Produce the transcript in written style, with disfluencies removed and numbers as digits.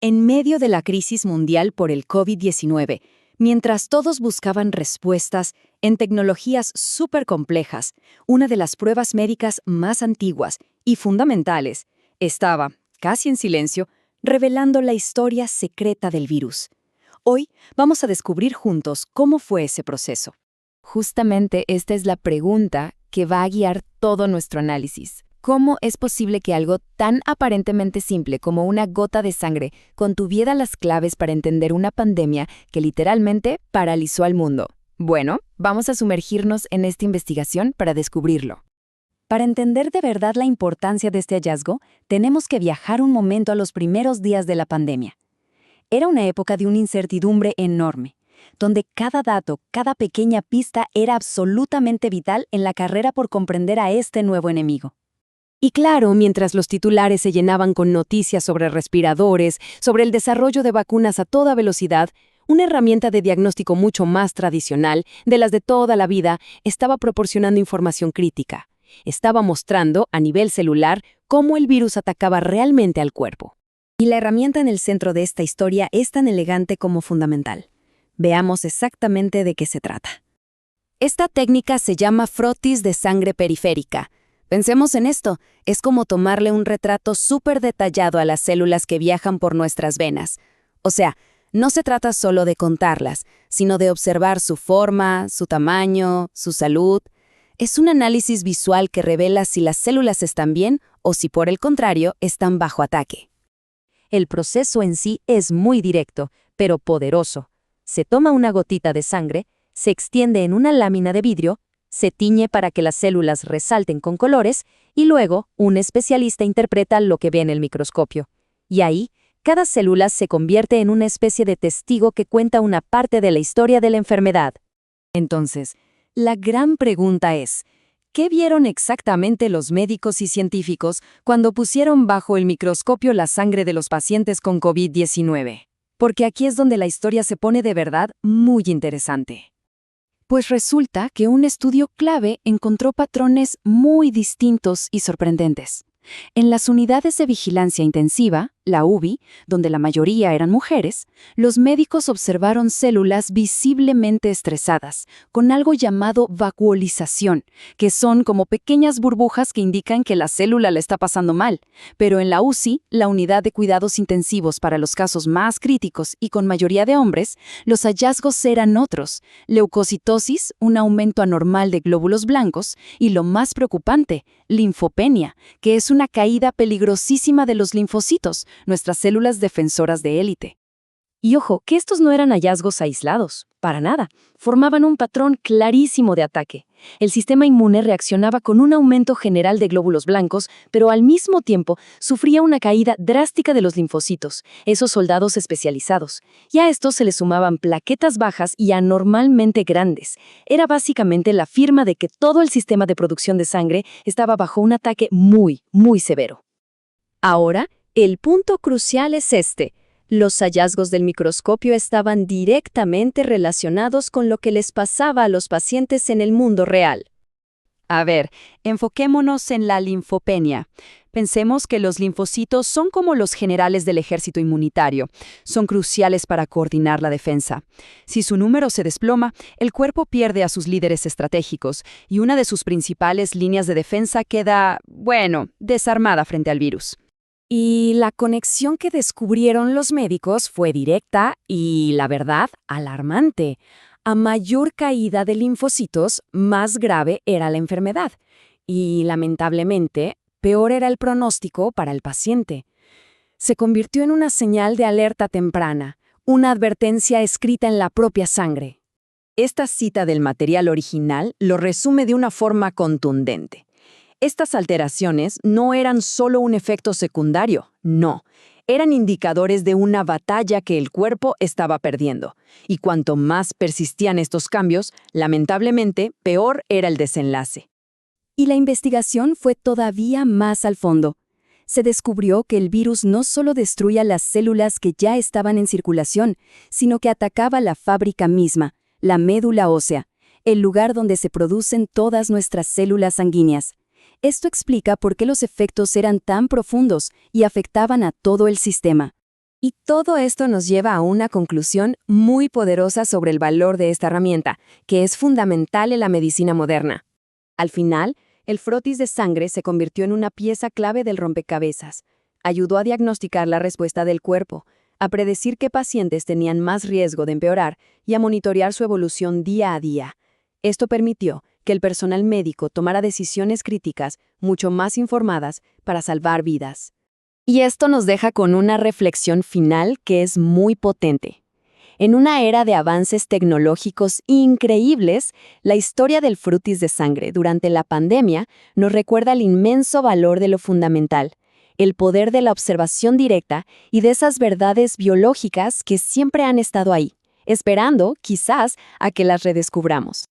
En medio de la crisis mundial por el COVID-19, mientras todos buscaban respuestas en tecnologías súper complejas, una de las pruebas médicas más antiguas y fundamentales estaba, casi en silencio, revelando la historia secreta del virus. Hoy vamos a descubrir juntos cómo fue ese proceso. Justamente esta es la pregunta que va a guiar todo nuestro análisis. ¿Cómo es posible que algo tan aparentemente simple como una gota de sangre contuviera las claves para entender una pandemia que literalmente paralizó al mundo? Bueno, vamos a sumergirnos en esta investigación para descubrirlo. Para entender de verdad la importancia de este hallazgo, tenemos que viajar un momento a los primeros días de la pandemia. Era una época de una incertidumbre enorme, donde cada dato, cada pequeña pista era absolutamente vital en la carrera por comprender a este nuevo enemigo. Y claro, mientras los titulares se llenaban con noticias sobre respiradores, sobre el desarrollo de vacunas a toda velocidad, una herramienta de diagnóstico mucho más tradicional, de las de toda la vida, estaba proporcionando información crítica. Estaba mostrando, a nivel celular, cómo el virus atacaba realmente al cuerpo. Y la herramienta en el centro de esta historia es tan elegante como fundamental. Veamos exactamente de qué se trata. Esta técnica se llama frotis de sangre periférica. Pensemos en esto, es como tomarle un retrato súper detallado a las células que viajan por nuestras venas. O sea, no se trata solo de contarlas, sino de observar su forma, su tamaño, su salud. Es un análisis visual que revela si las células están bien o si por el contrario están bajo ataque. El proceso en sí es muy directo, pero poderoso. Se toma una gotita de sangre, se extiende en una lámina de vidrio, se tiñe para que las células resalten con colores y luego un especialista interpreta lo que ve en el microscopio. Y ahí, cada célula se convierte en una especie de testigo que cuenta una parte de la historia de la enfermedad. Entonces, la gran pregunta es, ¿qué vieron exactamente los médicos y científicos cuando pusieron bajo el microscopio la sangre de los pacientes con COVID-19? Porque aquí es donde la historia se pone de verdad muy interesante. Pues resulta que un estudio clave encontró patrones muy distintos y sorprendentes. En las unidades de vigilancia intensiva, la UVI, donde la mayoría eran mujeres, los médicos observaron células visiblemente estresadas, con algo llamado vacuolización, que son como pequeñas burbujas que indican que la célula le está pasando mal. Pero en la UCI, la unidad de cuidados intensivos para los casos más críticos y con mayoría de hombres, los hallazgos eran otros: leucocitosis, un aumento anormal de glóbulos blancos, y lo más preocupante, linfopenia, que es una caída peligrosísima de los linfocitos, nuestras células defensoras de élite. Y ojo, que estos no eran hallazgos aislados, para nada. Formaban un patrón clarísimo de ataque. El sistema inmune reaccionaba con un aumento general de glóbulos blancos, pero al mismo tiempo sufría una caída drástica de los linfocitos, esos soldados especializados. Y a estos se le sumaban plaquetas bajas y anormalmente grandes. Era básicamente la firma de que todo el sistema de producción de sangre estaba bajo un ataque muy, muy severo. Ahora, el punto crucial es este. Los hallazgos del microscopio estaban directamente relacionados con lo que les pasaba a los pacientes en el mundo real. A ver, enfoquémonos en la linfopenia. Pensemos que los linfocitos son como los generales del ejército inmunitario. Son cruciales para coordinar la defensa. Si su número se desploma, el cuerpo pierde a sus líderes estratégicos y una de sus principales líneas de defensa queda, desarmada frente al virus. Y la conexión que descubrieron los médicos fue directa y, la verdad, alarmante. A mayor caída de linfocitos, más grave era la enfermedad. Y, lamentablemente, peor era el pronóstico para el paciente. Se convirtió en una señal de alerta temprana, una advertencia escrita en la propia sangre. Esta cita del material original lo resume de una forma contundente. Estas alteraciones no eran solo un efecto secundario, no. Eran indicadores de una batalla que el cuerpo estaba perdiendo. Y cuanto más persistían estos cambios, lamentablemente, peor era el desenlace. Y la investigación fue todavía más al fondo. Se descubrió que el virus no solo destruía las células que ya estaban en circulación, sino que atacaba la fábrica misma, la médula ósea, el lugar donde se producen todas nuestras células sanguíneas. Esto explica por qué los efectos eran tan profundos y afectaban a todo el sistema. Y todo esto nos lleva a una conclusión muy poderosa sobre el valor de esta herramienta, que es fundamental en la medicina moderna. Al final, el frotis de sangre se convirtió en una pieza clave del rompecabezas. Ayudó a diagnosticar la respuesta del cuerpo, a predecir qué pacientes tenían más riesgo de empeorar y a monitorear su evolución día a día. Esto permitió que el personal médico tomara decisiones críticas mucho más informadas para salvar vidas. Y esto nos deja con una reflexión final que es muy potente. En una era de avances tecnológicos increíbles, la historia del frotis de sangre durante la pandemia nos recuerda el inmenso valor de lo fundamental, el poder de la observación directa y de esas verdades biológicas que siempre han estado ahí, esperando, quizás, a que las redescubramos.